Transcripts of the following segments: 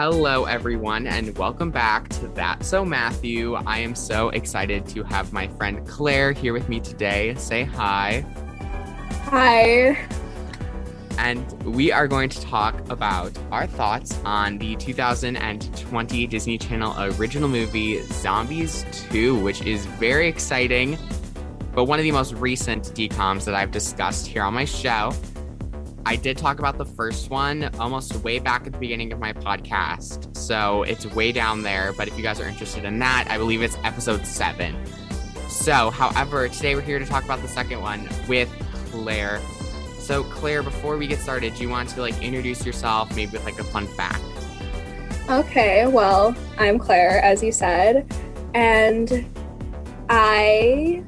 Hello, everyone, and welcome back to That So Matthew. I am so excited to have my friend Claire here with me today. Say hi. Hi. And we are going to talk about our thoughts on the 2020 Disney Channel original movie Zombies 2, which is very exciting, but one of the most recent DCOMs that I've discussed here on my show. I did talk about the first one almost way back at the beginning of my podcast, so it's way down there. But if you guys are interested in that, I believe it's episode 7. So, however, today we're here to talk about the second one with Claire. So, Claire, before we get started, do you want to introduce yourself, maybe with a fun fact? Okay, well, I'm Claire, as you said, and I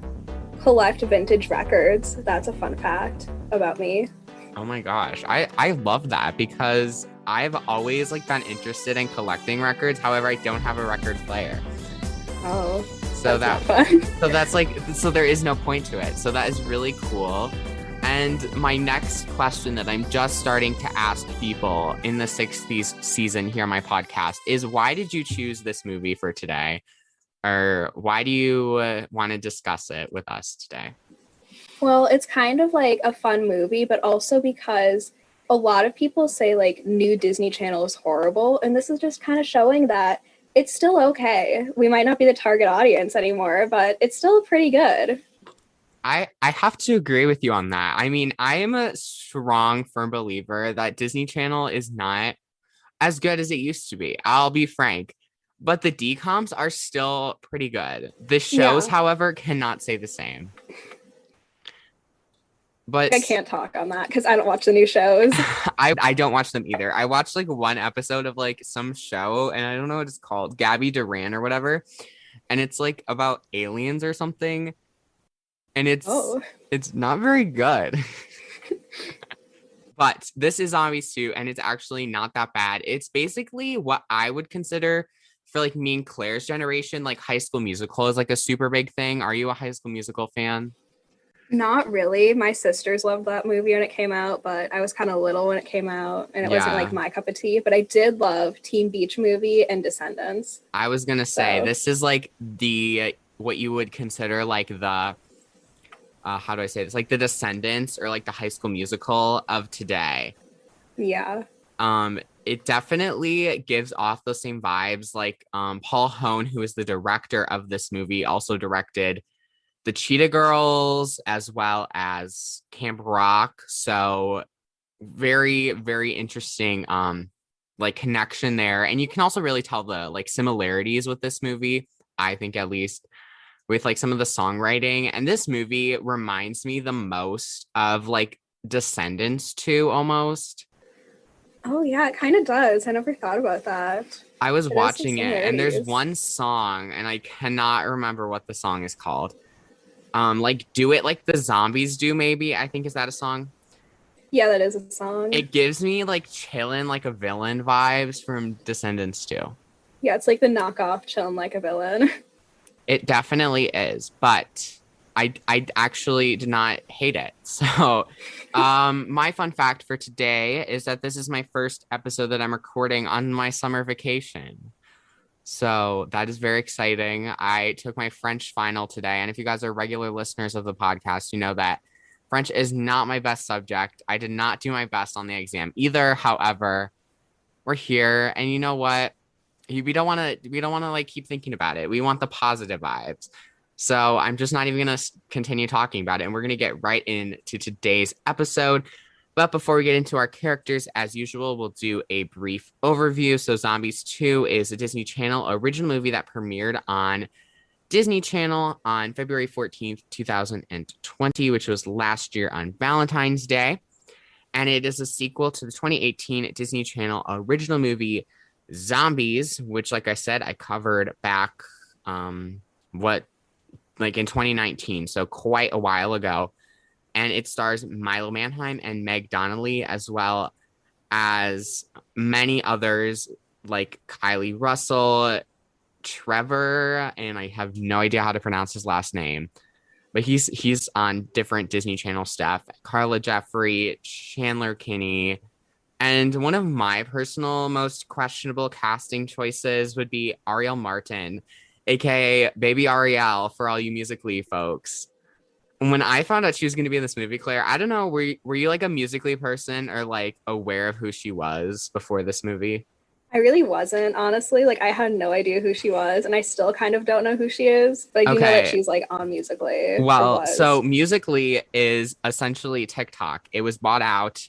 collect vintage records. That's a fun fact about me. Oh my gosh, I love that because I've always been interested in collecting records. However, I don't have a record player. Oh, so that's not fun. so there is no point to it. So that is really cool. And my next question that I'm just starting to ask people in the 60s season here on my podcast is, why did you choose this movie for today? Or why do you want to discuss it with us today? Well, it's kind of like a fun movie, but also because a lot of people say new Disney Channel is horrible, and this is just kind of showing that it's still okay. We might not be the target audience anymore, but it's still pretty good. I have to agree with you on that. I mean, I am a strong, firm believer that Disney Channel is not as good as it used to be. I'll be frank. But the DCOMs are still pretty good. The shows, however, cannot say the same. But I can't talk on that because I don't watch the new shows. I don't watch them either. I watched one episode of some show, and I don't know what it's called, Gabby Duran or whatever. And it's about aliens or something. And it's not very good. But this is Zombies 2, and it's actually not that bad. It's basically what I would consider, for me and Claire's generation, High School Musical is a super big thing. Are you a High School Musical fan? Not really. My sisters loved that movie when it came out, but I was kind of little when it came out, and it wasn't my cup of tea. But I did love Teen Beach Movie and Descendants. I was gonna say, this is the what you would consider the how do I say this? The Descendants, or the High School Musical of today. Yeah. It definitely gives off those same vibes. Paul Hone, who is the director of this movie, also directed the Cheetah Girls as well as Camp Rock. So very, very interesting connection there. And you can also really tell the similarities with this movie, I think, at least with some of the songwriting. And this movie reminds me the most of Descendants 2 almost. Oh yeah, it kind of does. I never thought about that. I was watching it, and there's one song, and I cannot remember what the song is called. Do It Like the Zombies Do, maybe, I think. Is that a song? Yeah, that is a song. It gives me chillin' like a villain vibes from Descendants 2. Yeah, it's the knockoff Chillin' Like a Villain. It definitely is, but I actually did not hate it. So my fun fact for today is that this is my first episode that I'm recording on my summer vacation. So that is very exciting. I took my French final today. And if you guys are regular listeners of the podcast, you know that French is not my best subject. I did not do my best on the exam either. However, we're here, and you know what? We don't want to keep thinking about it. We want the positive vibes. So I'm just not even going to continue talking about it. And we're going to get right into today's episode. But before we get into our characters, as usual, we'll do a brief overview. So Zombies 2 is a Disney Channel original movie that premiered on Disney Channel on February 14th, 2020, which was last year on Valentine's Day. And it is a sequel to the 2018 Disney Channel original movie Zombies, which, like I said, I covered back in 2019, so quite a while ago. And it stars Milo Manheim and Meg Donnelly, as well as many others like Kylie Russell, Trevor, and I have no idea how to pronounce his last name, but he's on different Disney Channel stuff. Carla Jeffrey, Chandler Kinney, And one of my personal most questionable casting choices would be Ariel Martin, aka Baby Ariel for all you Musical.ly folks. When I found out she was going to be in this movie, Claire, I don't know, were you like a Musical.ly person or like aware of who she was before this movie? I really wasn't, honestly. Like, I had no idea who she was, and I still kind of don't know who she is, but I do know that Okay. she's like on Musical.ly, or Well, so was. Musical.ly is essentially TikTok. It was bought out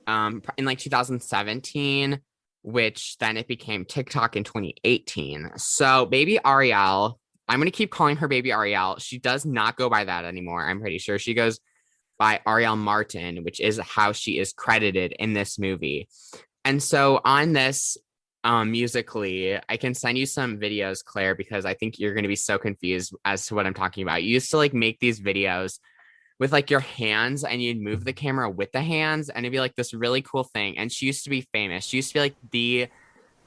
in like 2017, which then it became TikTok in 2018. So Baby Ariel, I'm gonna keep calling her Baby Ariel. She does not go by that anymore. I'm pretty sure she goes by Ariel Martin, which is how she is credited in this movie. And so on this Musical.ly, I can send you some videos, Claire, because I think you're gonna be so confused as to what I'm talking about. You used to like make these videos with like your hands and you'd move the camera with the hands and it'd be like this really cool thing. And she used to be famous. She used to be like the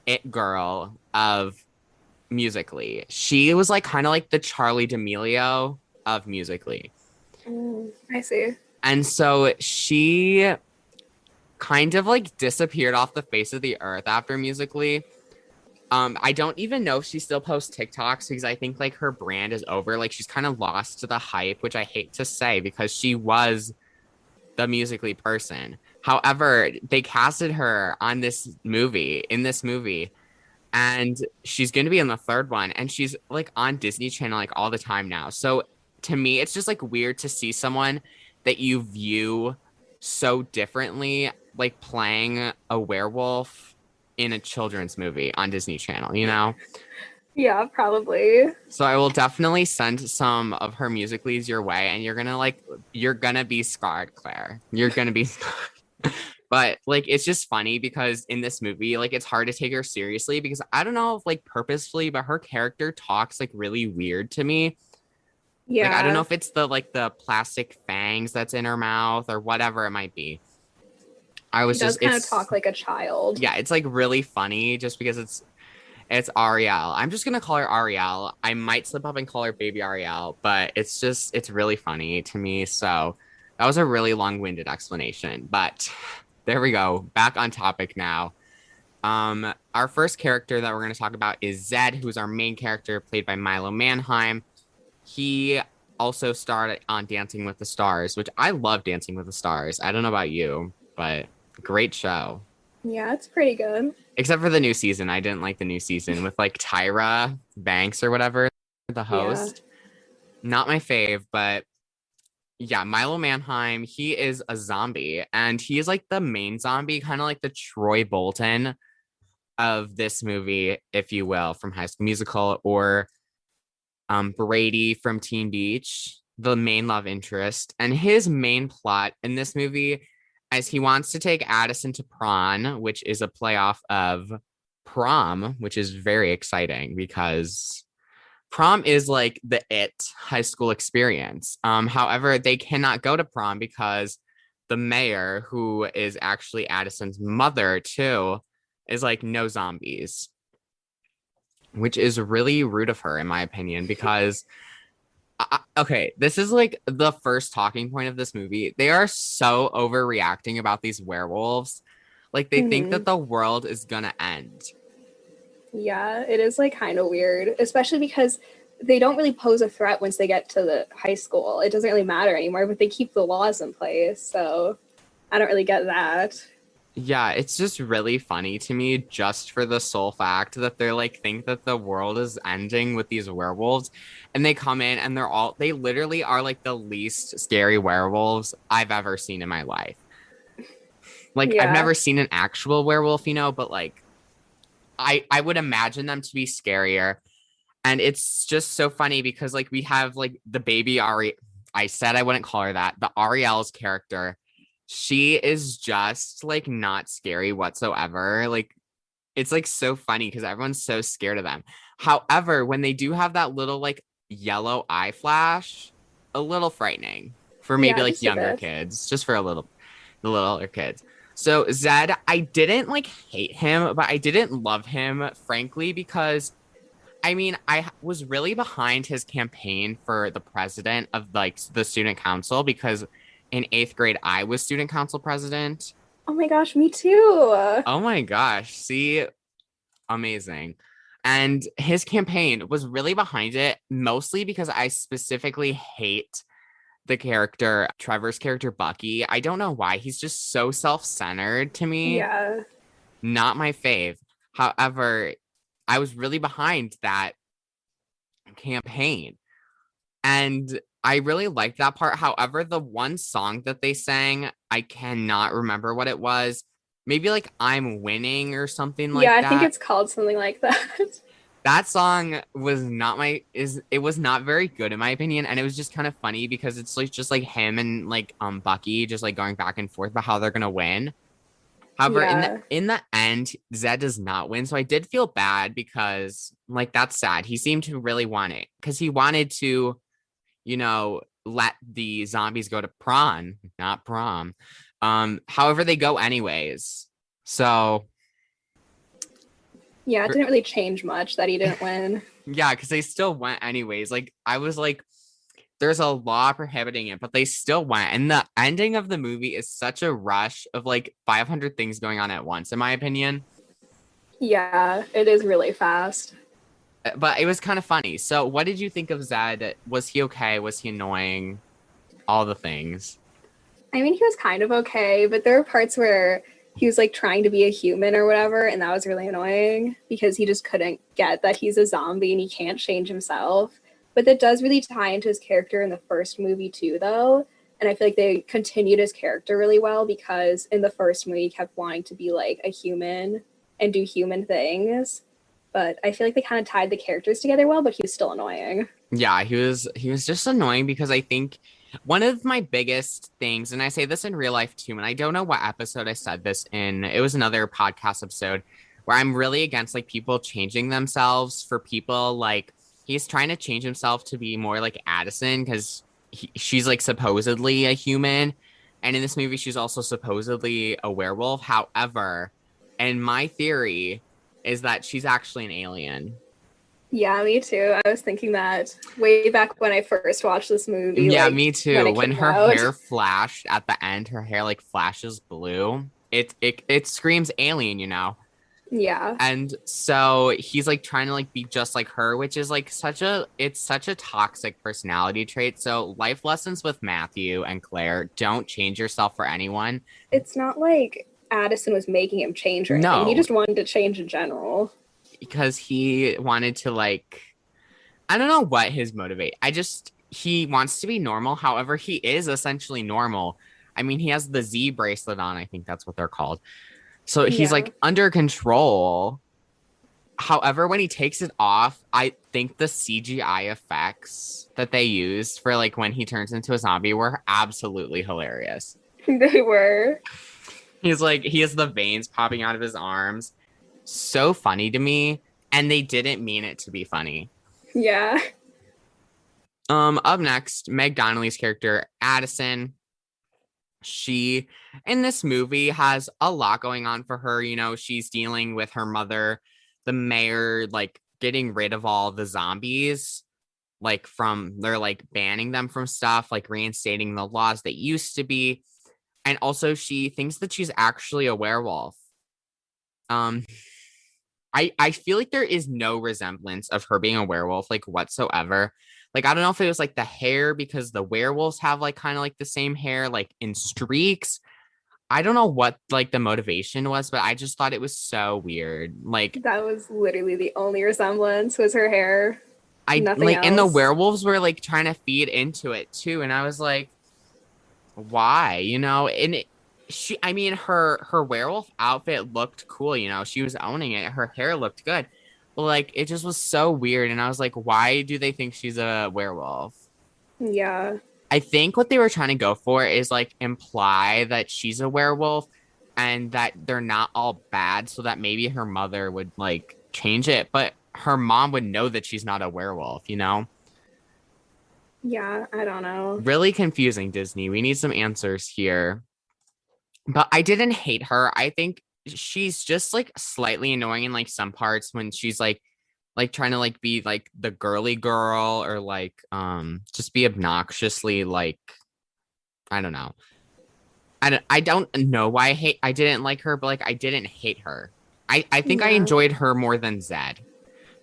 it girl of Musical.ly. She was like kind of like the Charlie D'Amelio of Musical.ly. I see. And so she kind of like disappeared off the face of the earth after Musical.ly. I don't even know if she still posts TikToks because I think like her brand is over. Like she's kind of lost to the hype, which I hate to say because she was the Musical.ly person. However, they casted her on this movie, and she's going to be in the third one, and she's like on Disney Channel like all the time now. So to me, it's just like weird to see someone that you view so differently, like playing a werewolf in a children's movie on Disney Channel, you know? Yeah, probably. So I will definitely send some of her Musical.lys your way, and you're gonna be scarred, Claire. You're gonna be but like it's just funny because in this movie, like it's hard to take her seriously because I don't know if like purposefully, but her character talks like really weird to me. Like I don't know Yeah, if it's the plastic fangs that's in her mouth or whatever it might be. I she was does just kind of talk like a child. yeah, it's like really funny just because it's Ariel. I'm just gonna call her Ariel. I might slip up and call her Baby Ariel, but it's really funny to me. So that was a really long-winded explanation, but there we go. Back on topic now. Our first character that we're gonna talk about is Zed, who's our main character, played by Milo Manheim. He also starred on Dancing with the Stars, which I love Dancing with the Stars. I don't know about you, but great show. Yeah, it's pretty good. Except for the new season. I didn't like the new season with like Tyra Banks or whatever, the Yeah. host. Not my fave, but yeah, Milo Manheim, he is a zombie and he is like the main zombie, kind of like the Troy Bolton of this movie, if you will, from High School Musical, or Brady from Teen Beach, the main love interest. And his main plot in this movie is he wants to take Addison to prom, which is a playoff of prom, which is very exciting because prom is like the high school experience. However, they cannot go to prom because the mayor, who is actually Addison's mother too, is like no zombies, which is really rude of her, in my opinion, because okay, this is like the first talking point of this movie. They are so overreacting about these werewolves. Like they think Hmm. that the world is gonna end. Yeah, it is like kind of weird, especially because they don't really pose a threat once they get to the high school. It doesn't really matter anymore, but they keep the laws in place. So I don't really get that. Yeah, it's just really funny to me just for the sole fact that they're like think that the world is ending with these werewolves and they come in and they literally are like the least scary werewolves I've ever seen in my life. Like I've Yeah. never seen an actual werewolf, but like I would imagine them to be scarier. And it's just so funny because like we have like the baby Ari. I said I wouldn't call her that. The Ariel's character, she is just like not scary whatsoever. Like it's like so funny because everyone's so scared of them. However, when they do have that little like yellow eye flash, a little frightening for maybe Yeah, like just a younger bit. kids, just for the littler kids. So Zed, I didn't like hate him, but I didn't love him, frankly, because I mean, I was really behind his campaign for the president of like the student council because in eighth grade, I was student council president. Oh my gosh, me too. Oh my gosh. See, amazing. And his campaign was really behind it, mostly because I specifically hate the character, Trevor's character, Bucky. I don't know why. He's just so self-centered to me. Yeah. Not my fave. However, I was really behind that campaign. And I really liked that part. However, the one song that they sang, I cannot remember what it was. Maybe like I'm Winning or something Yeah, like I think that. it's called something like that. That song was not my is it was not very good in my opinion, and it was just kind of funny because it's like just like him and like Bucky just like going back and forth about how they're gonna win. However, in the Yeah. in the end, Zed does not win, so I did feel bad because like that's sad. He seemed to really want it because he wanted to, let the zombies go to prom, not prom. However, they go anyways. So Yeah, it didn't really change much that he didn't win. yeah, because they still went anyways. Like I was like, there's a law prohibiting it, but they still went. And the ending of the movie is such a rush of like 500 things going on at once, in my opinion. Yeah, it is really fast. But it was kind of funny. So, what did you think of Zed? Was he okay? Was he annoying? All the things. I mean, he was kind of okay, but there were parts where he was like trying to be a human or whatever, and that was really annoying because he just couldn't get that he's a zombie and he can't change himself. But that does really tie into his character in the first movie too, though. And I feel like they continued his character really well because in the first movie he kept wanting to be like a human and do human things. But I feel like they kind of tied the characters together well, but he was still annoying. Yeah, he was just annoying because I think one of my biggest things, and I say this in real life too, and I don't know what episode I said this in. It was another podcast episode where I'm really against like people changing themselves for people like he's trying to change himself to be more like Addison because she's like supposedly a human, and in this movie she's also supposedly a werewolf. However, and my theory is that she's actually an alien. Yeah, me too. I was thinking that way back when I first watched this movie, Yeah, like me when too. it When came her out. hair flashed at the end, her hair like flashes blue. It screams alien. Yeah. And so he's like trying to like be just like her, which is like such a toxic personality trait. So life lessons with Matthew and Claire, don't change yourself for anyone. It's not like Addison was making him change or anything. He No, just wanted to change in general. because he wanted to like I don't know what his motivate. He wants to be normal. However, he is essentially normal. I mean, he has the Z bracelet on. I think that's what they're called. So he's Yeah. like under control. However, when he takes it off, I think the CGI effects that they used for like when he turns into a zombie were absolutely hilarious. They were. He has the veins popping out of his arms. So funny to me. And they didn't mean it to be funny. Yeah. Up next, Meg Donnelly's character, Addison. She in this movie has a lot going on for her. She's dealing with her mother, the mayor, like getting rid of all the zombies, like they're like banning them from stuff, like reinstating the laws that used to be. And also she thinks that she's actually a werewolf. Um, I feel like there is no resemblance of her being a werewolf, like whatsoever. Like, I don't know if it was like the hair because the werewolves have like kind of like the same hair, like in streaks. I don't know what like the motivation was, but I just thought it was so weird. Like, That was literally the only resemblance was her hair. Nothing and the else. werewolves were like trying to feed into it too. And I was like, why, And I mean, her werewolf outfit looked cool, She was owning it. Her hair looked good. But like, it just was so weird. And I was like, why do they think she's a werewolf? Yeah. I think what they were trying to go for is like imply that she's a werewolf and that they're not all bad, so that maybe her mother would like change it, but her mom would know that she's not a werewolf. Yeah, I don't know. Really confusing, Disney. We need some answers here. But I didn't hate her. I think she's just like slightly annoying in like some parts when she's like trying to like be like the girly girl or like just be obnoxiously like I don't know. I don't know why I didn't like her, but like I didn't hate her. I think I Yeah. enjoyed her more than Zed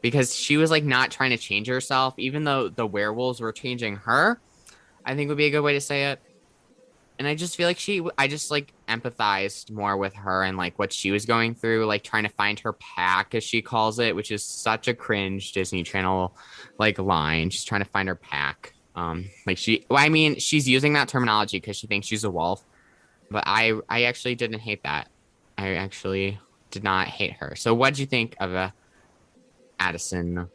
because she was like not trying to change herself, even though the werewolves were changing her. I think would be a good way to say it. And I just feel like I just like empathized more with her and like what she was going through, like trying to find her pack, as she calls it, which is such a cringe Disney Channel like line. She's trying to find her pack. Like well, I mean, she's using that terminology because she thinks she's a wolf, but I actually didn't hate that. I actually did not hate her. So what did you think of Addison?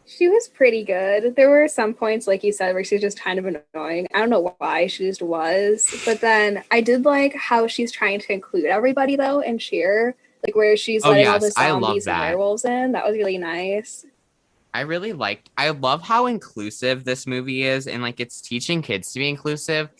She was pretty good. There were some points, like you said, where she's just kind of annoying. I don't know why she just was. But then I did like how she's trying to include everybody, though, and cheer. Like where she's Oh letting all the yes, I love zombies and that. werewolves in. That was really nice. I love how inclusive this movie is and like it's teaching kids to be inclusive.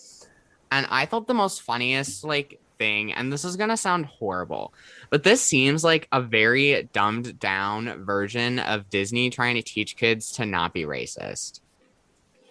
And I thought the most funniest like thing, and this is gonna sound horrible, but this seems like a very dumbed down version of Disney trying to teach kids to not be racist.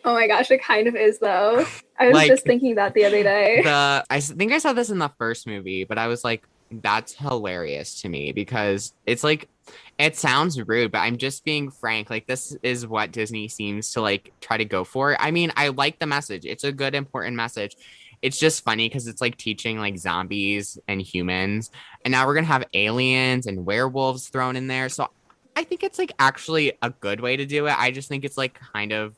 Oh my gosh, it kind of is, though. I was just Like thinking that the other day. I think I saw this in the first movie, but I was like, that's hilarious to me because it's like it sounds rude, but I'm just being frank. Like this is what Disney seems to like try to go for. I mean, I like the message. It's a good, important message. It's just funny because it's like teaching like zombies and humans, and now we're gonna have aliens and werewolves thrown in there. So I think it's like actually a good way to do it. I just think it's like kind of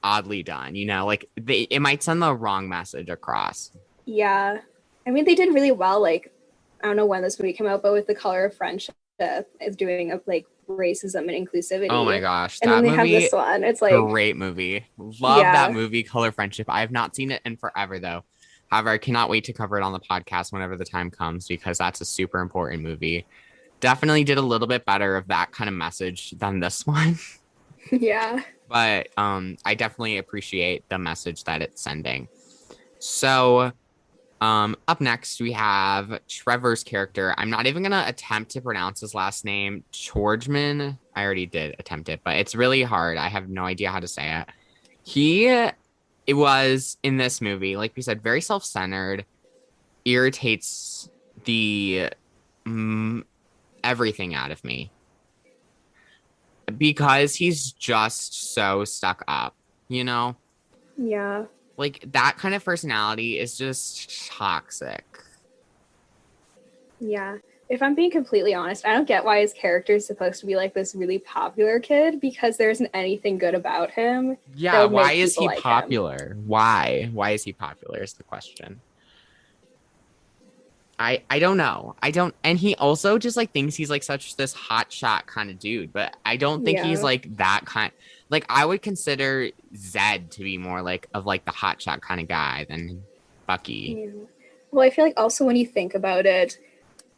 oddly done, like it might send the wrong message across. Yeah. I mean, they did really well. Like, I don't know when this movie came out, but with The Color of Friendship is doing like racism and Oh my inclusivity. gosh, And then that they have movie, this one. It's like, great movie. Love that yeah, movie, Color Friendship. I have not seen it in forever though. However, I cannot wait to cover it on the podcast whenever the time comes because that's a super important movie. Definitely did a little bit better of that kind of message than this one. yeah. But I definitely appreciate the message that it's sending. So up next we have Trevor's character. I'm not even gonna attempt to pronounce his last name, Chorgman. I already did attempt it, but it's really hard. I have no idea how to say it. He it was in this movie, like we said, very self-centered, irritates the mm, everything out of me because he's just so stuck up, you know? Yeah. Like that kind of personality is just toxic. Yeah. If I'm being completely honest, I don't get why his character is supposed to be like this really popular kid because there isn't anything good about him that Yeah, would why make is people he like him. popular? Why? Why is he popular is the question. I don't know. I don't and he also just like thinks he's like such this hot shot kind of dude, but I don't think he's Yeah. like that kind like I would consider Zed to be more like of like the hot shot kind of guy than Bucky. Yeah. Well, I feel like also when you think about it,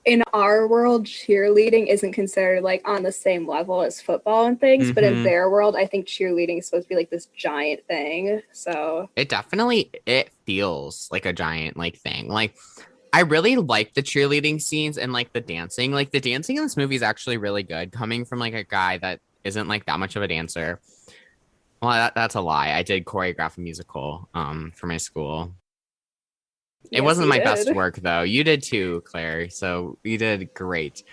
in our world, cheerleading isn't considered like on the same level as football and things, but in Mm-hmm. their world, I think cheerleading is supposed to be like this giant thing. So It feels like a giant like thing. Like I really like the cheerleading scenes and like the dancing. Like the dancing in this movie is actually really good coming from like a guy that isn't like that much of a dancer. Well, that's a lie. I did choreograph a musical for my school. It yes, wasn't you my best did. work though. You did too, Claire. So you did great.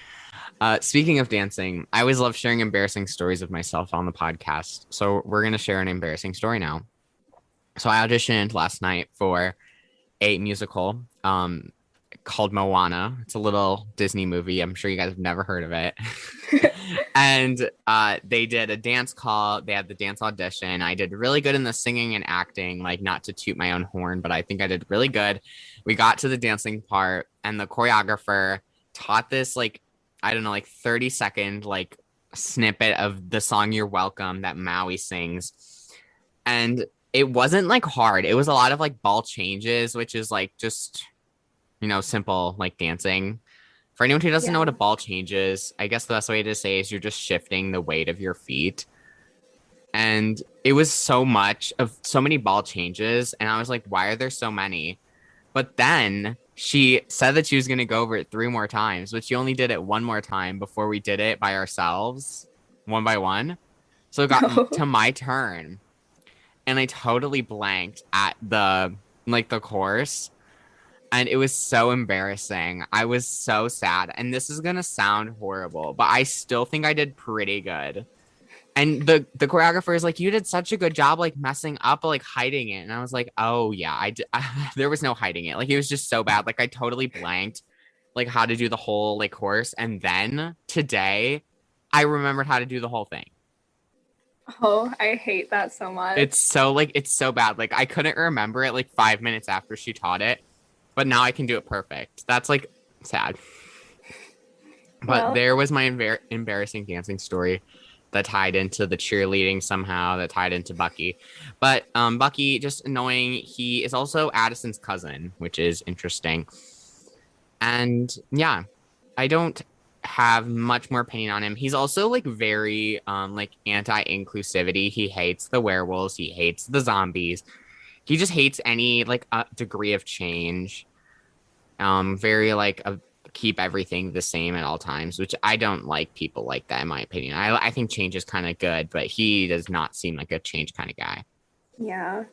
Speaking of dancing, I always love sharing embarrassing stories of myself on the podcast. So we're gonna share an embarrassing story now. So I auditioned last night for a musical called Moana. It's a little Disney movie. I'm sure you guys have never heard of it. And they did a dance call. They had the dance audition. I did really good in the singing and acting, like not to toot my own horn, but I think I did really good. We got to the dancing part, and the choreographer taught this like I don't know, like 30-second like snippet of the song "You're Welcome" that Maui sings, and it wasn't like hard. It was a lot of like ball changes, which is like just simple like dancing. For anyone who doesn't know what Yeah. a ball change is, I guess the best way to say is you're just shifting the weight of your feet. And it was so much of so many ball changes. And I was like, why are there so many? But then she said that she was going to go over it 3 more times, but she only did it 1 more time before we did it by ourselves, one by one. So it got No. to my turn and I totally blanked at the like the course. And it was so embarrassing. I was so sad. And this is gonna sound horrible, but I still think I did pretty good. And the choreographer is like, you did such a good job, like messing up, like hiding it. And I was like, oh yeah, I did. There was no hiding it. Like it was just so bad. Like I totally blanked, like how to do the whole like course. And then today, I remembered how to do the whole thing. Oh, I hate that so much. It's so bad. Like I couldn't remember it like 5 minutes after she taught it, but now I can do it perfect. That's like sad. But Well, there was my embarrassing dancing story that tied into the cheerleading somehow, that tied into Bucky. But Bucky, just annoying. He is also Addison's cousin, which is interesting. And yeah, I don't have much more opinion on him. He's also like very like anti-inclusivity. He hates the werewolves, he hates the zombies. He just hates any like degree of change. Very like keep everything the same at all times, which I don't like people like that in my opinion. I think change is kind of good, but he does not seem like a change kind of guy. yeah.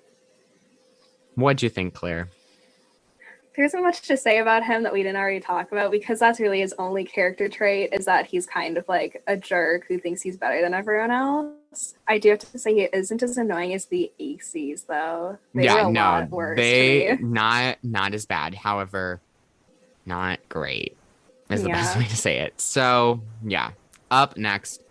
What'd you think, Claire? There isn't much to say about him that we didn't already talk about because that's really his only character trait is that he's kind of like a jerk who thinks he's better than everyone else. I do have to say he isn't as annoying as the ACs though. They were Yeah, a no, lot worse they to me. not as bad. However, not great is the best Yeah. way to say it. So yeah, up next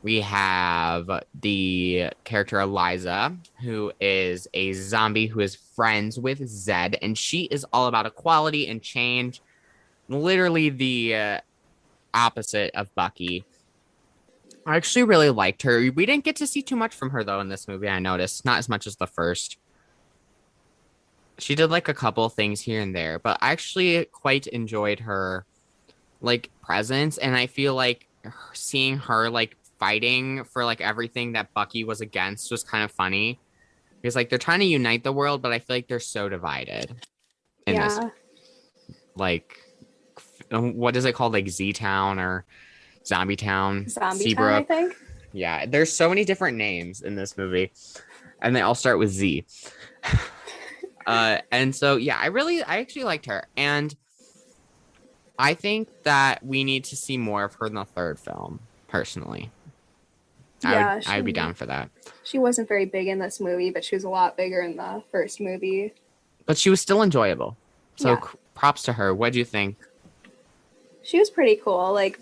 we have the character Eliza, who is a zombie who is friends with Zed, and she is all about equality and change. Literally the opposite of Bucky. I actually really liked her. We didn't get to see too much from her though in this movie. I noticed not as much as the first. She did like a couple things here and there, but I actually quite enjoyed her like presence, and I feel like seeing her like fighting for like everything that Bucky was against was kind of funny because like they're trying to unite the world, but I feel like they're so divided in this. Yeah. Like, what is it called? Like Z Town or Zombie Town, Zombie Town, I Seabrook. think. Yeah, there's so many different names in this movie, and they all start with Z. And so yeah, I actually liked her, and I think that we need to see more of her in the third film. Personally, Yeah, I'd be down for that. she wasn't very big in this movie, but she was a lot bigger in the first movie. But she was still enjoyable. So Yeah. props to her. What do you think? She was pretty cool. Like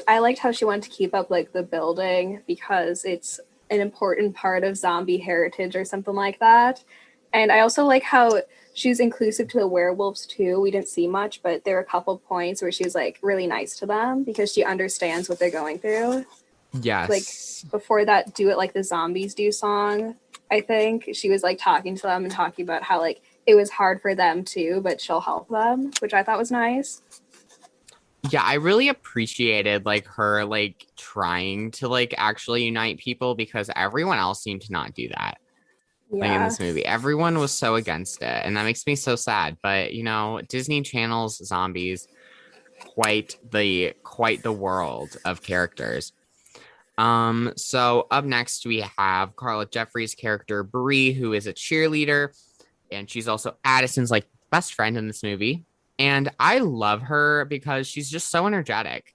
I liked how she wanted to keep up like the building because it's an important part of zombie heritage or something like that. And I also like how she's inclusive to the werewolves too. We didn't see much, but there were a couple points where she was like really nice to them because she understands what they're going through. Yes. Like before that Do It Like the Zombies Do song, I think she was like talking to them and talking about how like it was hard for them too, but she'll help them, which I thought was nice. Yeah, I really appreciated like her like trying to like actually unite people because everyone else seemed to not do that. Like in Yeah. this movie, everyone was so against it, and that makes me so sad. But you know, Disney Channel's zombies, quite the world of characters. So up next we have Carla Jeffrey's character Bree, who is a cheerleader, and she's also Addison's like best friend in this movie. And I love her because she's just so energetic.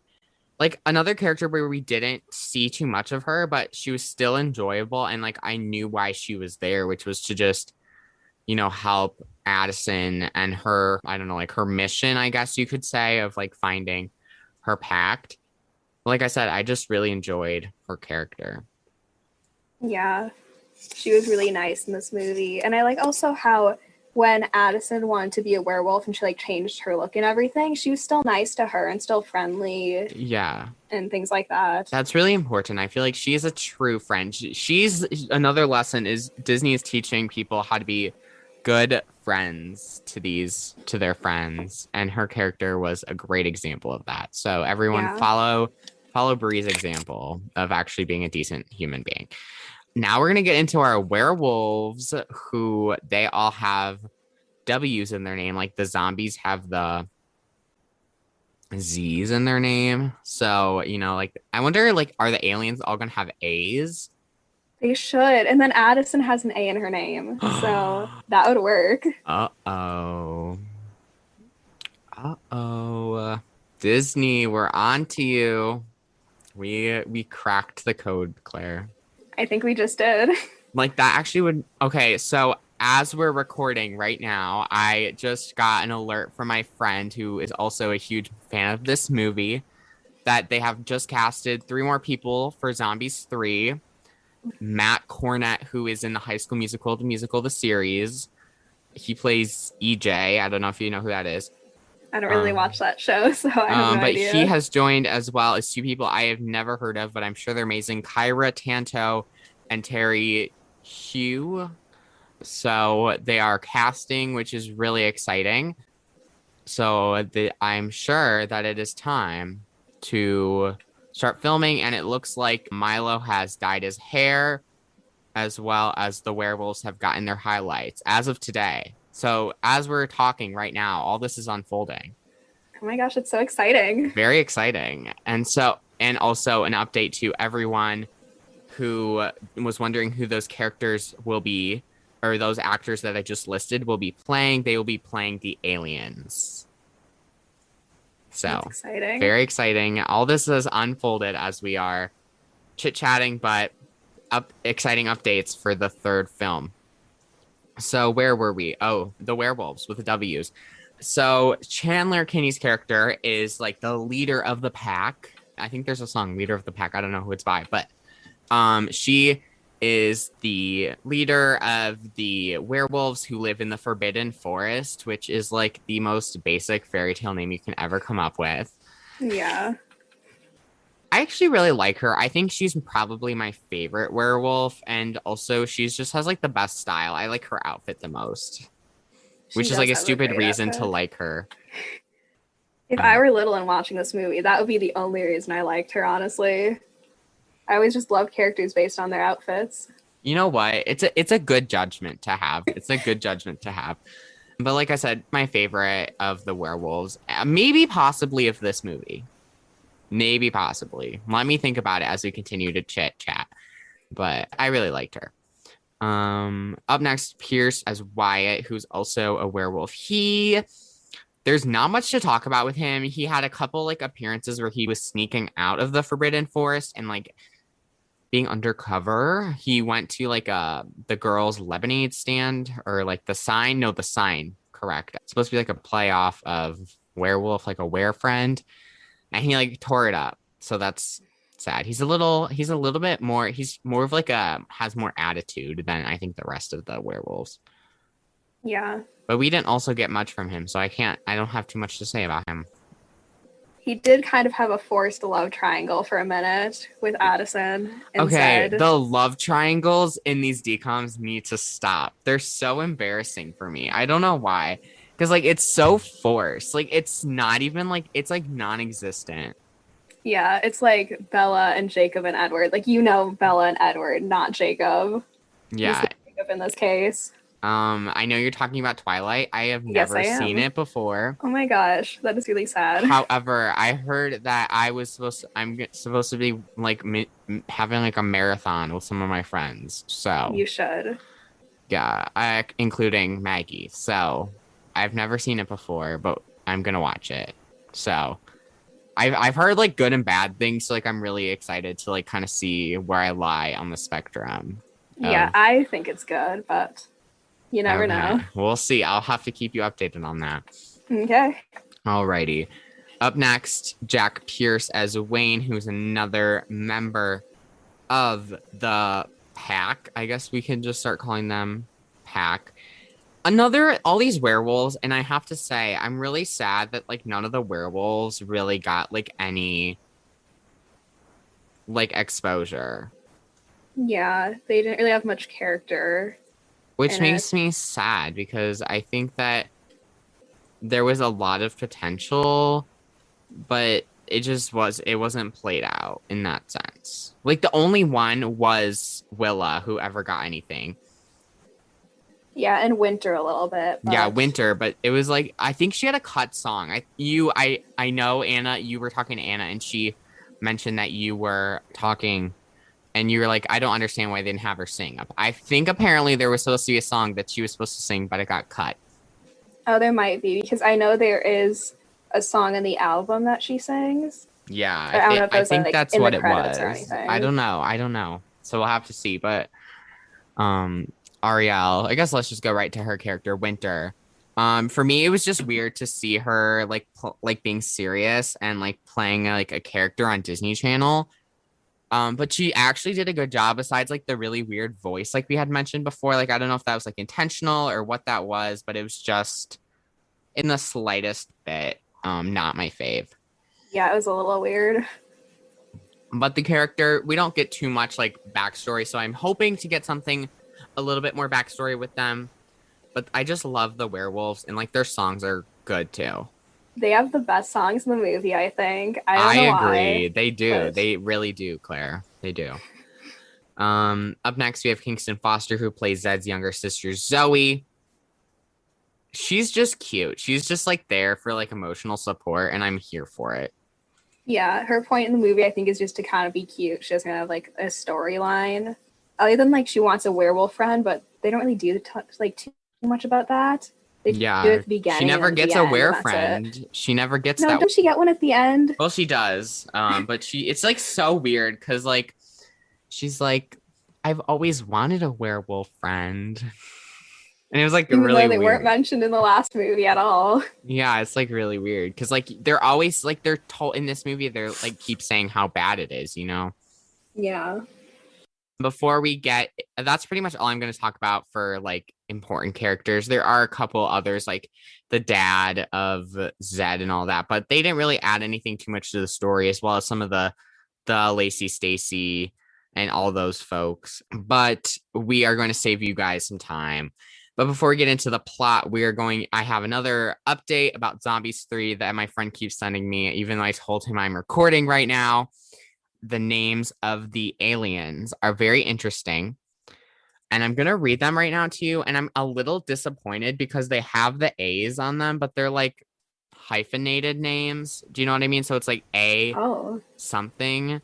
Like another character where we didn't see too much of her, but she was still enjoyable, and like I knew why she was there, which was to just, help Addison and her, I don't know, like her mission, I guess you could say, of like finding her pact. Like I said, I just really enjoyed her character. Yeah. She was really nice in this movie. And I like also how when Addison wanted to be a werewolf and she like changed her look and everything, she was still nice to her and still friendly Yeah, and things like that. that's really important. I feel like she is a true friend. She's another lesson is Disney is teaching people how to be good friends to their friends, and her character was a great example of that. So everyone Yeah. follow Bree's example of actually being a decent human being. Now we're going to get into our werewolves, who they all have W's in their name. Like the zombies have the Z's in their name. So, like, I wonder, like, are the aliens all going to have A's? They should. And then Addison has an A in her name. So that would work. Uh-oh. Uh-oh. Disney, we're on to you. We cracked the code, Claire. I think we just did. Like that actually would okay, so as we're recording right now, I just got an alert from my friend who is also a huge fan of this movie that they have just casted three more people for Zombies 3. Matt Cornett, who is in the High School Musical, the musical, the series. He plays EJ. I don't know if you know who that is. I don't really watch that show, so I have no But idea. he has joined as well as two people I have never heard of, but I'm sure they're amazing. Kyra Tanto and Terry Hugh. So they are casting, which is really exciting. So I'm sure that it is time to start filming, and it looks like Milo has dyed his hair, as well as the werewolves have gotten their highlights as of today. So as we're talking right now, all this is unfolding. Oh my gosh, it's so exciting. Very exciting. And also an update to everyone who was wondering who those characters will be, or those actors that I just listed will be playing. They will be playing the aliens. So that's exciting. Very exciting. All this is unfolded as we are chit-chatting, but exciting updates for the third film. So where were we? Oh, the werewolves with the W's. So Chandler Kinney's character is like the leader of the pack. I think there's a song, Leader of the Pack. I don't know who it's by, but she is the leader of the werewolves who live in the Forbidden Forest, which is like the most basic fairy tale name you can ever come up with. Yeah. I actually really like her. I think she's probably my favorite werewolf, and also she just has like the best style. I like her outfit the most, which is like a stupid reason to like her. If I were little and watching this movie, that would be the only reason I liked her, honestly. I always just love characters based on their outfits. You know what? It's a good judgment to have. It's a good judgment to have. But like I said, my favorite of the werewolves, maybe possibly of this movie. Maybe possibly. Let me think about it as we continue to chit chat. But I really liked her. Up next, Pierce as Wyatt, who's also a werewolf. There's not much to talk about with him. He had a couple like appearances where he was sneaking out of the Forbidden Forest and like being undercover. He went to like the girls' lemonade stand, or like the sign. No, the sign. Correct. It's supposed to be like a play off of werewolf, like a werefriend. And he like tore it up. So that's sad. He's more of like has more attitude than I think the rest of the werewolves. Yeah. But we didn't also get much from him, so I don't have too much to say about him. He did kind of have a forced love triangle for a minute with Addison Okay, instead. the love triangles in these decoms need to stop. They're so embarrassing for me. I don't know why. Because, like, it's so forced. Like, it's not even, like, it's, like, non-existent. Yeah, it's like Bella and Jacob and Edward. Like, Bella and Edward, not Jacob. Yeah. Jacob in this case. I know you're talking about Twilight. I have never seen it before. Oh my gosh, that is really sad. However, I heard that I'm supposed to be, like, having, like, a marathon with some of my friends. So. You should. Yeah, including Maggie. So. I've never seen it before, but I'm gonna watch it. So I've heard like good and bad things, so like I'm really excited to like kind of see where I lie on the spectrum. Yeah, I think it's good, but you never know. We'll see. I'll have to keep you updated on that. Okay. Alrighty. Up next, Jack Pierce as Wayne, who's another member of the pack. I guess we can just start calling them pack. All these werewolves, and I have to say, I'm really sad that like none of the werewolves really got like any like exposure. Yeah, they didn't really have much character. Which makes me sad because I think that there was a lot of potential, but it wasn't played out in that sense. Like the only one was Willa who ever got anything. Yeah, and Winter a little bit. But... Yeah, Winter, but it was like I think she had a cut song. I know Anna, you were talking to Anna and she mentioned that you were talking and you were like, I don't understand why they didn't have her sing. I think apparently there was supposed to be a song that she was supposed to sing, but it got cut. Oh, there might be, because I know there is a song in the album that she sings. Yeah, I don't know if I those are think like that's in the what it credits or was. I anything. don't know. So we'll have to see. But Ariel, I guess let's just go right to her character, Winter. For me, it was just weird to see her like being serious and like playing like a character on Disney Channel. But she actually did a good job besides like the really weird voice like we had mentioned before. Like I don't know if that was like intentional or what that was, but it was just in the slightest bit not my fave. Yeah, it was a little weird. But the character, we don't get too much like backstory, so I'm hoping to get something a little bit more backstory with them. But I just love the werewolves and like their songs are good too. They have the best songs in the movie, I think. I don't I know why, agree. They do. but They really do, Claire. They do. Up next we have Kingston Foster, who plays Zed's younger sister, Zoe. She's just cute. She's just like there for like emotional support, and I'm here for it. yeah, her point in the movie, I think, is just to kind of be cute. She doesn't have like a storyline, other than like she wants a werewolf friend, but they don't really do like too much about that. They do it Yeah, at the she beginning and never then at gets the a end, and were that's it. friend. She never gets No, that. does she get one at the end? Well, she does. But it's like so weird because like she's like, I've always wanted a werewolf friend. And it was like Even really though they weren't weird. mentioned in the last movie at all. Yeah, it's like really weird because like they're always like they're told in this movie they're like keep saying how bad it is, you know. Yeah. Before we get, that's pretty much all I'm going to talk about for like important characters. There are a couple others like the dad of Zed and all that, but they didn't really add anything too much to the story, as well as some of the Lacey, Stacy, and all those folks. But we are going to save you guys some time. But before we get into the plot, I have another update about Zombies 3 that my friend keeps sending me, even though I told him I'm recording right now. The names of the aliens are very interesting. And I'm going to read them right now to you. And I'm a little disappointed because they have the A's on them, but they're like hyphenated names. Do you know what I mean? So it's like A Oh. something.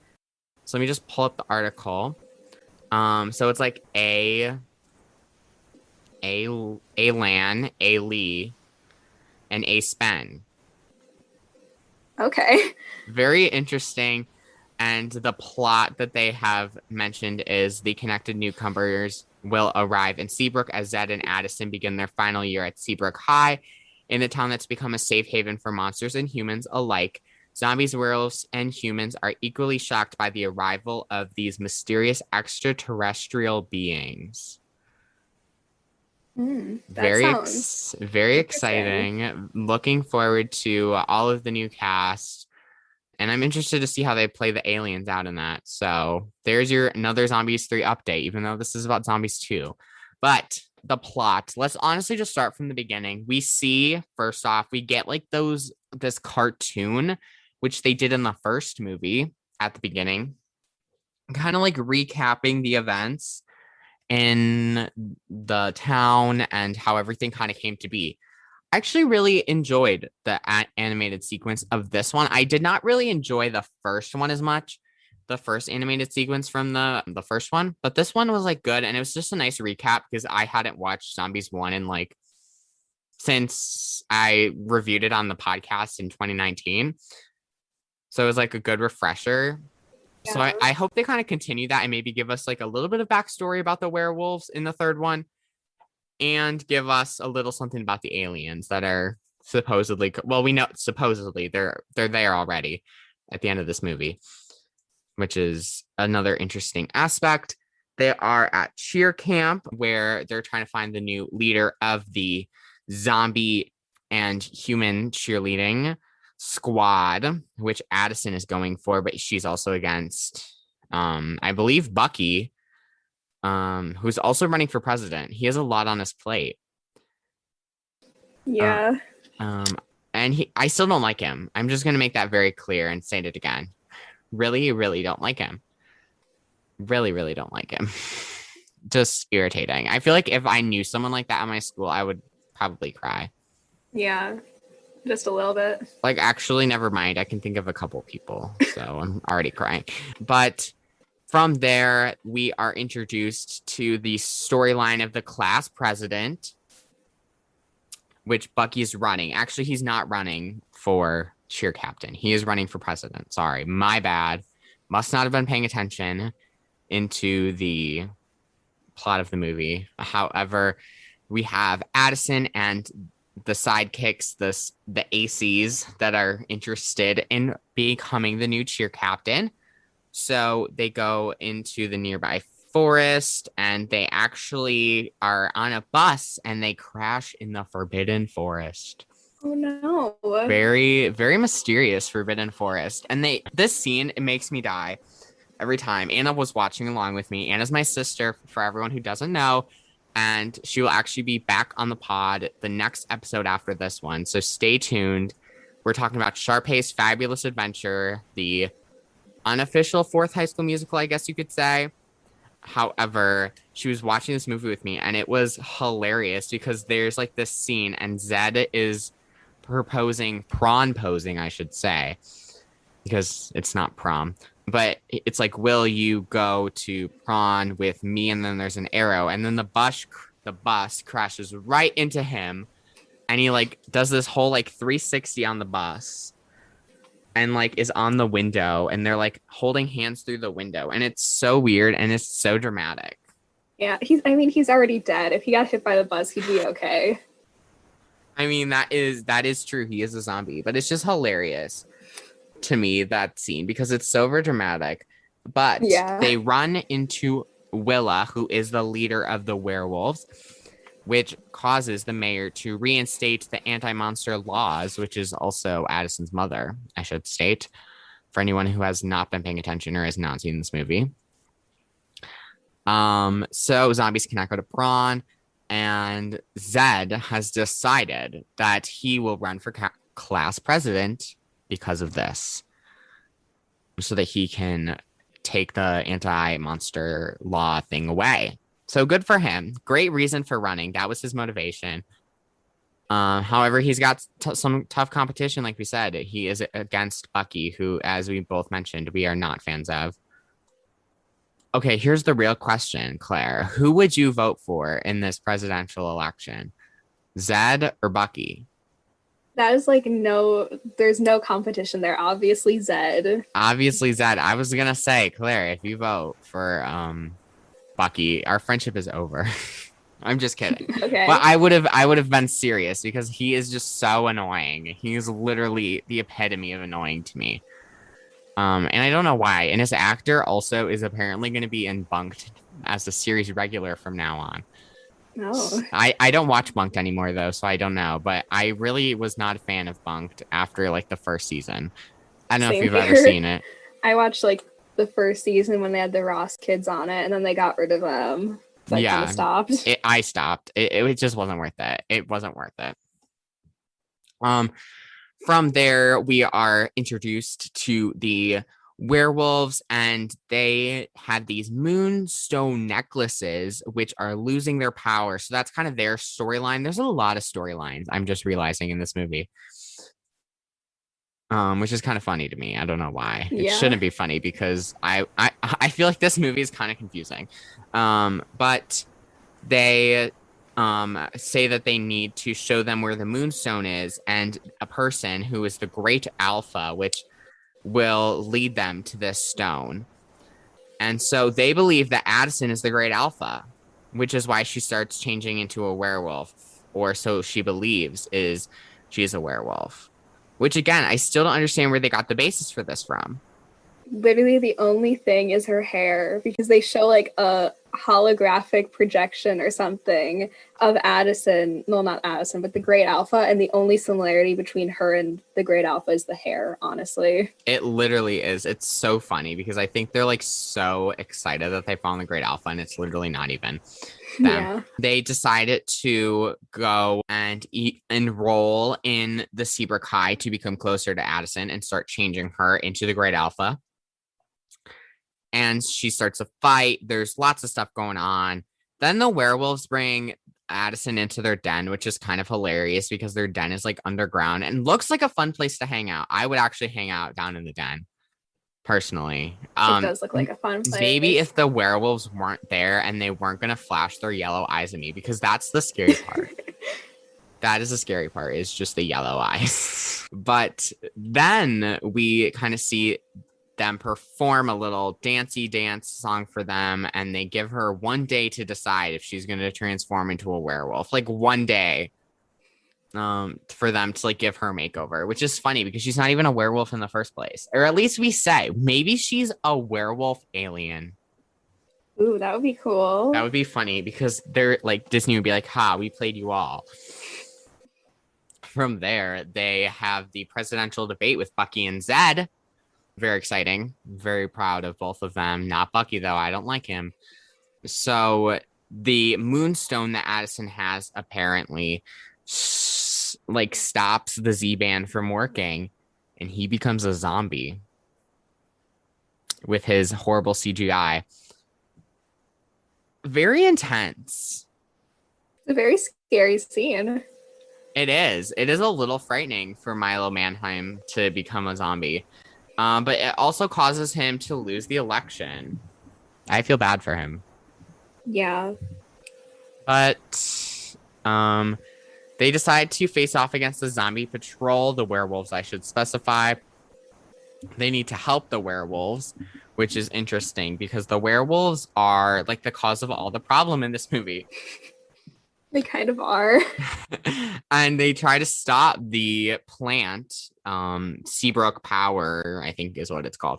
So let me just pull up the article. So it's like Lan, A Lee, and A Spen. Okay. Very interesting. And the plot that they have mentioned is the connected newcomers will arrive in Seabrook as Zed and Addison begin their final year at Seabrook High, in the town that's become a safe haven for monsters and humans alike. Zombies, werewolves, and humans are equally shocked by the arrival of these mysterious extraterrestrial beings. That sounds Very interesting. exciting. Looking forward to all of the new cast. And I'm interested to see how they play the aliens out in that. So there's your another Zombies 3 update, even though this is about Zombies 2. But the plot, let's honestly just start from the beginning. We see, first off, we get like this cartoon, which they did in the first movie at the beginning, kind of like recapping the events in the town and how everything kind of came to be. I actually really enjoyed the animated sequence of this one. I did not really enjoy the first one as much, the first animated sequence from the first one, but this one was like good, and it was just a nice recap because I hadn't watched Zombies 1 in like since I reviewed it on the podcast in 2019. So it was like a good refresher. So Yeah. I hope they kind of continue that and maybe give us like a little bit of backstory about the werewolves in the third one, and give us a little something about the aliens that are supposedly, well, we know supposedly they're there already at the end of this movie, which is another interesting aspect. They are at cheer camp where they're trying to find the new leader of the zombie and human cheerleading squad, which Addison is going for, but she's also against I believe Bucky, who's also running for president. He has a lot on his plate. Uh, Yeah. and I still don't like him. I'm just gonna make that very clear and say it again. Really, really don't like him. Really, really don't like him. Just irritating. I feel like if I knew someone like that at my school, I would probably cry. Yeah. Just a little bit. Like, actually, never mind. I can think of a couple people, so I'm already crying. But from there, we are introduced to the storyline of the class president, which Bucky's running. Actually, he's not running for cheer captain. He is running for president. Sorry, my bad. Must not have been paying attention into the plot of the movie. However, we have Addison and the sidekicks, the ACs that are interested in becoming the new cheer captain. So they go into the nearby forest and they actually are on a bus and they crash in the forbidden forest. Oh no. Very, very mysterious forbidden forest. And this scene, it makes me die every time. Anna was watching along with me. Anna's my sister, for everyone who doesn't know. And she will actually be back on the pod the next episode after this one. So stay tuned. We're talking about Sharpay's Fabulous Adventure, the unofficial fourth High School Musical, I guess you could say. However, she was watching this movie with me and it was hilarious because there's like this scene and Zed is prom posing, I should say, because it's not prom. But it's like, will you go to prom with me? And then there's an arrow. And then the bus crashes right into him. And he like does this whole like 360 on the bus. And like is on the window. And they're like holding hands through the window. And it's so weird. And it's so dramatic. Yeah, he's already dead. If he got hit by the bus, he'd be okay. I mean, that is true. He is a zombie. But it's just hilarious to me, that scene, because it's so over dramatic. But they run into Willa, who is the leader of the werewolves, which causes the mayor to reinstate the anti-monster laws, which is also Addison's mother, I should state, for anyone who has not been paying attention or has not seen this movie. So zombies cannot go to prom, and Zed has decided that he will run for class president because of this, so that he can take the anti-monster law thing away. So good for him. Great reason for running. That was his motivation. However, he's got some tough competition, like we said. He is against Bucky, who, as we both mentioned, we are not fans of. Okay, here's the real question, Claire. Who would you vote for in this presidential election? Zed or Bucky? That is like there's no competition there. Obviously Zed. Obviously Zed. I was gonna say, Claire, if you vote for Bucky, our friendship is over. I'm just kidding. Okay. But I would have been serious because he is just so annoying. He's literally the epitome of annoying to me. And I don't know why. And his actor also is apparently going to be in Bunked as a series regular from now on. No. I don't watch Bunked anymore though, so I don't know. But I really was not a fan of Bunked after like the first season. I don't know if you've ever seen it. I watched like the first season when they had the Ross kids on it, and then they got rid of them. So I kind of stopped. I stopped. It just wasn't worth it. It wasn't worth it. From there, we are introduced to the werewolves, and they had these moonstone necklaces, which are losing their power. So that's kind of their storyline. There's a lot of storylines, I'm just realizing, in this movie. Which is kind of funny to me. I don't know why. It shouldn't be funny because I feel like this movie is kind of confusing. But they say that they need to show them where the moonstone is, and a person who is the Great Alpha, which will lead them to this stone. And so they believe that Addison is the Great Alpha, which is why she starts changing into a werewolf, or so she believes she is a werewolf. Which, again, I still don't understand where they got the basis for this from. Literally the only thing is her hair, because they show like a holographic projection or something of Addison. Well, not Addison, but the Great Alpha, and the only similarity between her and the Great Alpha is the hair, honestly. It literally is. It's so funny because I think they're like so excited that they found the Great Alpha, and it's literally not even them. Yeah. They decided to go and enroll in the Seabrook High to become closer to Addison and start changing her into the Great Alpha. And she starts a fight. There's lots of stuff going on. Then the werewolves bring Addison into their den, which is kind of hilarious because their den is like underground and looks like a fun place to hang out. I would actually hang out down in the den, personally. It does look like a fun place. Maybe if the werewolves weren't there and they weren't going to flash their yellow eyes at me, because that's the scary part. That is the scary part, is just the yellow eyes. But then we kind of see them perform a little dancey dance song for them, and they give her 1 day to decide if she's going to transform into a werewolf. Like 1 day for them to like give her a makeover, which is funny because she's not even a werewolf in the first place. Or at least we say maybe she's a werewolf alien. Ooh, that would be cool. That would be funny because they're like, Disney would be like, ha, we played you all. From there, they have the presidential debate with Bucky and Zed. Very exciting. Very proud of both of them. Not Bucky, though. I don't like him. So the moonstone that Addison has apparently like stops the Z-band from working, and he becomes a zombie with his horrible CGI. Very intense. It's a very scary scene. It is. It is a little frightening for Milo Manheim to become a zombie. But it also causes him to lose the election. I feel bad for him. Yeah. But they decide to face off against the zombie patrol, the werewolves, I should specify. They need to help the werewolves, which is interesting because the werewolves are like the cause of all the problem in this movie. They kind of are. And they try to stop the plant, Seabrook Power, I think is what it's called,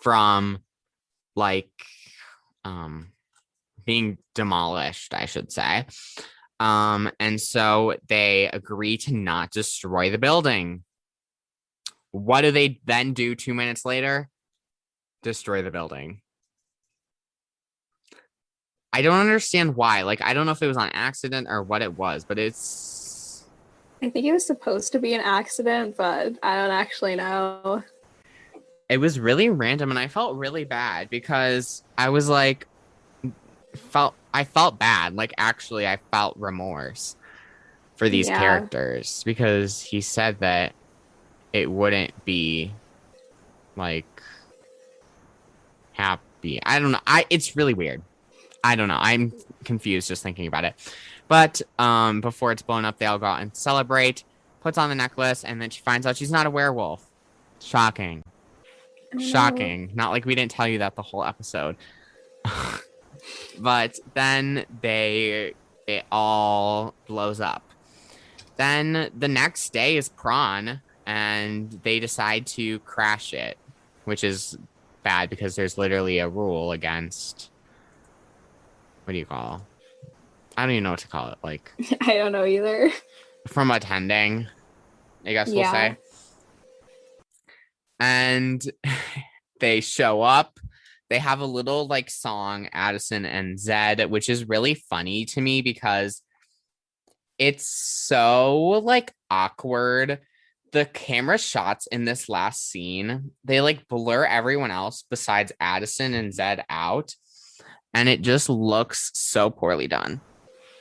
from like being demolished, I should say. And so they agree to not destroy the building. What do they then do 2 minutes later? Destroy the building. I don't understand why. Like, I don't know if it was on accident or what it was, but it's... I think it was supposed to be an accident, but I don't actually know. It was really random, and I felt really bad because I was like... I felt bad. Like, actually, I felt remorse for these characters because he said that it wouldn't be, like, happy. I don't know. It's really weird. I don't know. I'm confused just thinking about it. But before it's blown up, they all go out and celebrate, puts on the necklace, and then she finds out she's not a werewolf. Shocking. Shocking. Not like we didn't tell you that the whole episode. But then it all blows up. Then the next day is prawn, and they decide to crash it, which is bad because there's literally a rule against... What do you call it? I don't even know what to call it. Like, I don't know either. From attending, I guess we'll say. And they show up. They have a little like song, Addison and Zed, which is really funny to me because it's so like awkward. The camera shots in this last scene, they like blur everyone else besides Addison and Zed out. And it just looks so poorly done.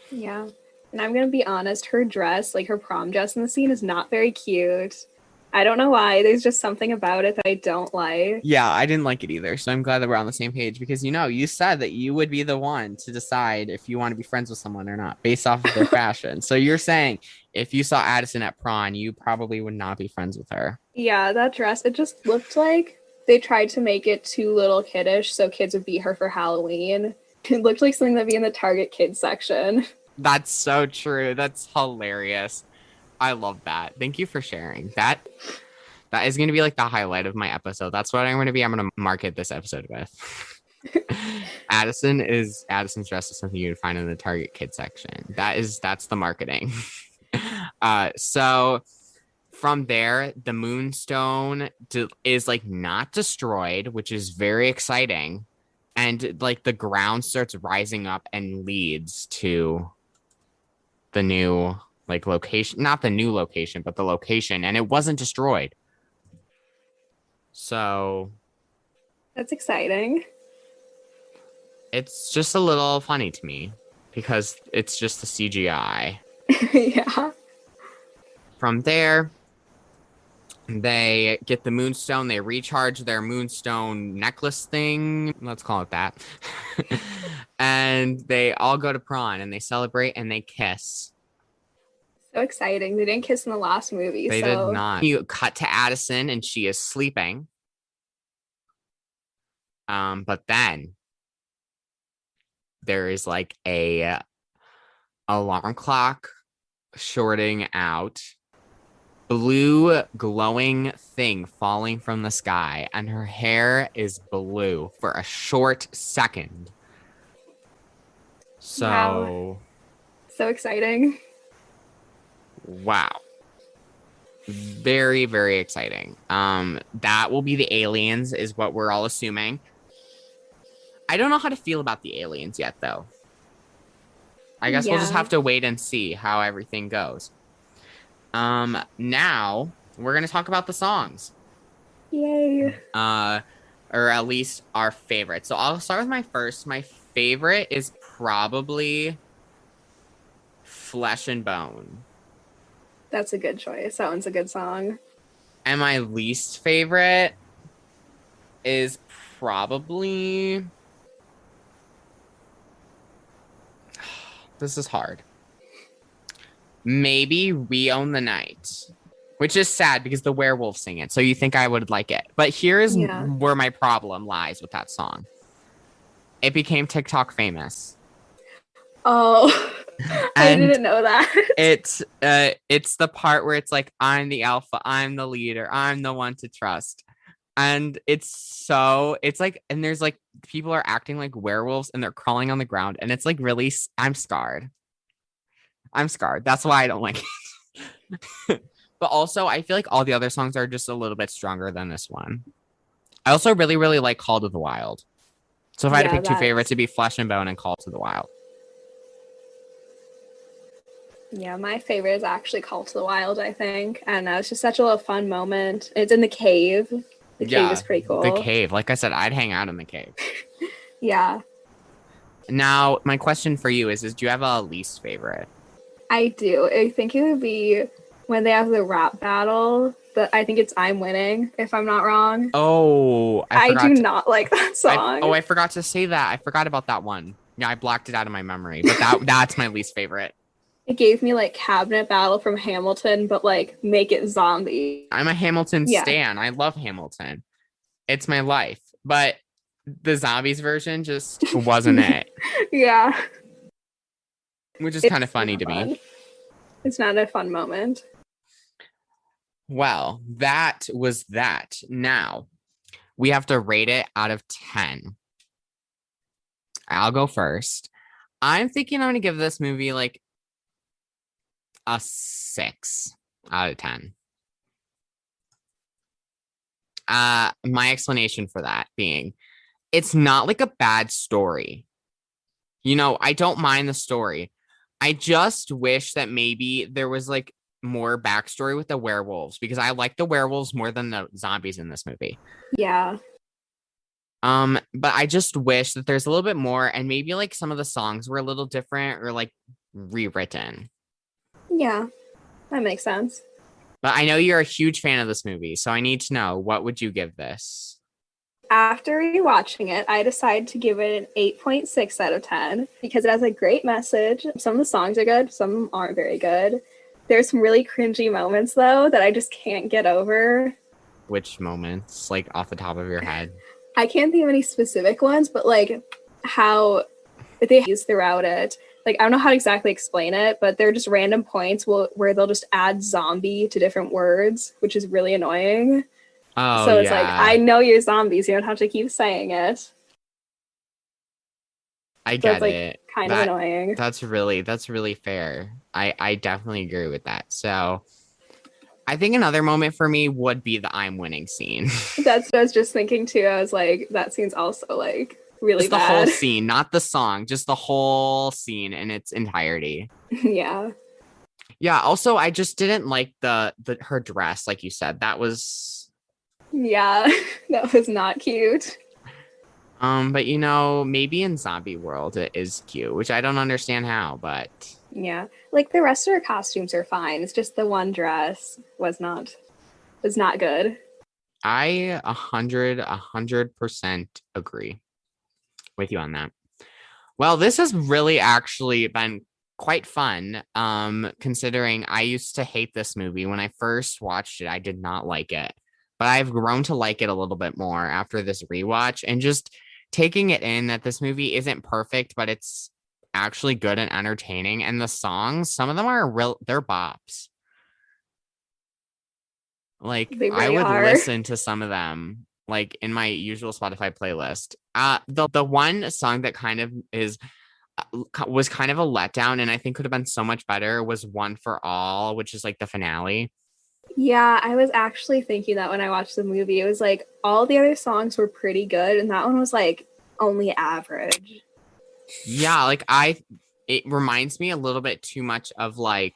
Yeah. And I'm going to be honest, her dress, like her prom dress in the scene is not very cute. I don't know why. There's just something about it that I don't like. Yeah, I didn't like it either. So I'm glad that we're on the same page because, you said that you would be the one to decide if you want to be friends with someone or not based off of their fashion. So you're saying if you saw Addison at prom, you probably would not be friends with her. Yeah, that dress, it just looked like they tried to make it too little kiddish so kids would beat her for Halloween. It looked like something that'd be in the Target kids section. That's so true. That's hilarious. I love that. Thank you for sharing. That is going to be like the highlight of my episode. That's what I'm going to market this episode with. Addison's dress is something you'd find in the Target kids section. That's the marketing. So from there, the moonstone is like not destroyed, which is very exciting. And like the ground starts rising up and leads to the new like location, not the new location, but the location. And it wasn't destroyed. So that's exciting. It's just a little funny to me because it's just the CGI. Yeah. From there, they get the moonstone. They recharge their moonstone necklace thing. Let's call it that. And they all go to prom and they celebrate and they kiss. So exciting. They didn't kiss in the last movie, They did so not. You cut to Addison and she is sleeping. But then there is like a alarm clock shorting out, blue glowing thing falling from the sky, and her hair is blue for a short second. wow. So exciting. Wow. Very, very exciting. That will be the aliens, is what we're all assuming. I don't know how to feel about the aliens yet, though. I guess we'll just have to wait and see how everything goes. Now we're gonna talk about the songs. Yay. Or at least our favorite. So I'll start with my first. My favorite is probably Flesh and Bone. That's a good choice. That one's a good song. And my least favorite is probably... This is hard. Maybe We Own the Night, which is sad because the werewolves sing it. So you think I would like it. But here's where my problem lies with that song. It became TikTok famous. Oh, I didn't know that. It's the part where it's like, I'm the alpha, I'm the leader, I'm the one to trust. And it's like, and there's like, people are acting like werewolves and they're crawling on the ground. And it's like, really, I'm scarred. That's why I don't like it. But also, I feel like all the other songs are just a little bit stronger than this one. I also really, really like Call to the Wild. So if I had to pick two favorites, it'd be Flesh and Bone and Call to the Wild. Yeah, my favorite is actually Call to the Wild, I think. And it's just such a fun moment. It's in the cave. The cave is pretty cool. The cave. Like I said, I'd hang out in the cave. Yeah. Now, my question for you is do you have a least favorite? I do. I think it would be when they have the rap battle, but I think it's I'm Winning, if I'm not wrong. Oh, I do not like that song. I forgot to say that. I forgot about that one. Yeah, I blocked it out of my memory, but that's my least favorite. It gave me like Cabinet Battle from Hamilton, but like make it zombie. I'm a Hamilton stan. I love Hamilton. It's my life. But the zombies version just wasn't it. Yeah. Which is kind of funny to me. It's not a fun moment. Well, that was that. Now, we have to rate it out of 10. I'll go first. I'm thinking I'm going to give this movie like a 6 out of 10. My explanation for that being, it's not like a bad story. You know, I don't mind the story. I just wish that maybe there was like more backstory with the werewolves, because I like the werewolves more than the zombies in this movie. Yeah. But I just wish that there's a little bit more, and maybe like some of the songs were a little different or like rewritten. Yeah, that makes sense. But I know you're a huge fan of this movie, so I need to know, what would you give this? After rewatching it, I decided to give it an 8.6 out of 10 because it has a great message. Some of the songs are good, some aren't very good. There's some really cringy moments, though, that I just can't get over. Which moments, like off the top of your head? I can't think of any specific ones, but like how they use throughout it. Like, I don't know how to exactly explain it, but they're just random points where they'll just add zombie to different words, which is really annoying. Oh, so it's like, I know you're zombies. You don't have to keep saying it. I get it. Kind of annoying. That's really fair. I definitely agree with that. So I think another moment for me would be the I'm Winning scene. That's what I was just thinking too. I was like, that scene's also like really bad. The whole scene, not the song, just the whole scene in its entirety. Yeah. Yeah. Also, I just didn't like her dress, like you said. That was... Yeah, that was not cute. But you know, maybe in Zombie World it is cute, which I don't understand how, but... Yeah, like the rest of her costumes are fine. It's just the one dress was not good. I 100% agree with you on that. Well, this has really actually been quite fun. Considering I used to hate this movie. When I first watched it, I did not like it. But I've grown to like it a little bit more after this rewatch and just taking it in that this movie isn't perfect, but it's actually good and entertaining. And the songs, some of them are they're bops. Like They I really would are. listen to some of them like in my usual Spotify playlist. The one song that kind of was kind of a letdown and I think could have been so much better was One for All, which is like the finale. Yeah, I was actually thinking that when I watched the movie. It was like all the other songs were pretty good, and that one was like only average. Yeah, it reminds me a little bit too much of like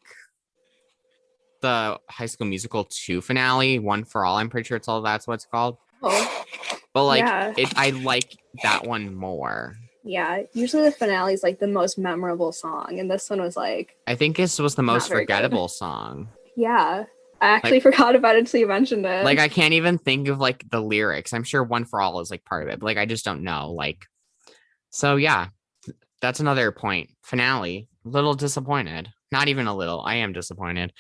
the High School Musical 2 finale, One for All. I'm pretty sure that's what it's called. Oh, But like yeah. I like that one more. Yeah, usually the finale is like the most memorable song, and this one was like I think this was the not most very good. forgettable song. Yeah, I actually forgot about it until you mentioned it. Like I can't even think of like the lyrics. I'm sure One for All is like part of it, but like I just don't know. Like, so yeah, that's another point. Finale, little disappointed. Not even a little. I am disappointed.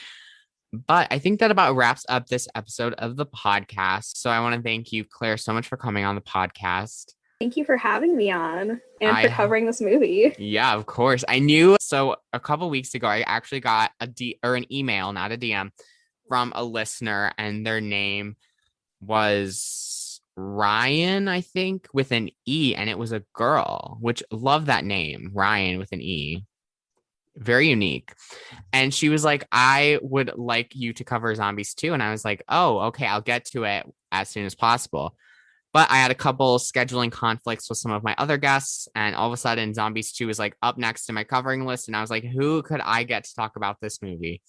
But I think that about wraps up this episode of the podcast. So I want to thank you, Claire, so much for coming on the podcast. Thank you for having me on and for covering this movie. Yeah, of course. I knew. So a couple weeks ago, I actually got an email, not a DM, from a listener, and their name was Ryan, I think, with an E, and it was a girl, which love that name, Ryan with an E. Very unique. And she was like, I would like you to cover Zombies too. And I was like, oh, okay, I'll get to it as soon as possible. But I had a couple scheduling conflicts with some of my other guests, and all of a sudden Zombies 2 was like up next to my covering list. And I was like, who could I get to talk about this movie?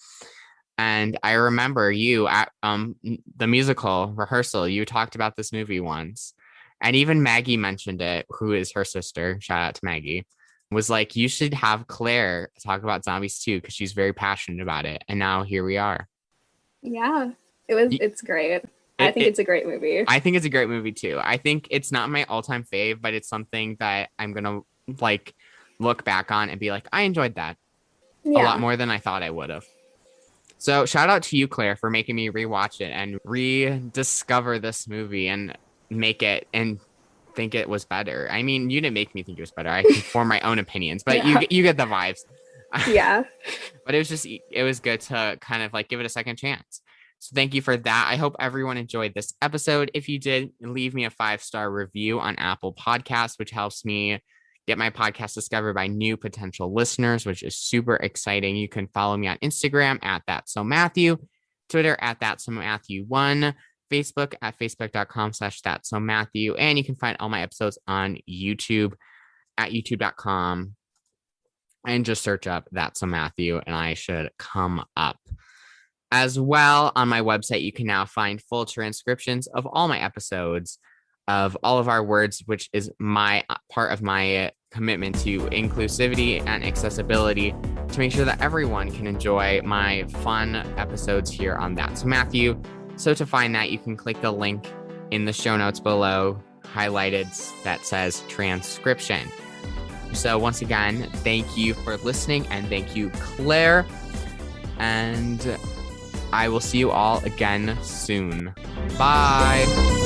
And I remember you at the musical rehearsal, you talked about this movie once. And even Maggie mentioned it, who is her sister. Shout out to Maggie. Was like, you should have Claire talk about Zombies 2 because she's very passionate about it. And now here we are. Yeah, it's great. I think it's a great movie. I think it's a great movie too. I think it's not my all-time fave, but it's something that I'm gonna like look back on and be like, I enjoyed that a lot more than I thought I would have. So shout out to you, Claire, for making me rewatch it and rediscover this movie and make it and think it was better. I mean, you didn't make me think it was better. I can form my own opinions, but you get the vibes. Yeah. But it was good to kind of like give it a second chance. So thank you for that. I hope everyone enjoyed this episode. If you did, leave me a 5-star review on Apple Podcasts, which helps me get my podcast discovered by new potential listeners, which is super exciting. You can follow me on Instagram at That's So Matthew, Twitter at That's So Matthew1, Facebook at facebook.com/That's So Matthew, and you can find all my episodes on YouTube at youtube.com and just search up That's So Matthew, and I should come up. As well, on my website, you can now find full transcriptions of all my episodes, of all of our words, which is my part of my commitment to inclusivity and accessibility to make sure that everyone can enjoy my fun episodes here on That's Matthew. So to find that, you can click the link in the show notes below, highlighted, that says transcription. So once again, thank you for listening, and thank you, Claire. And I will see you all again soon. Bye.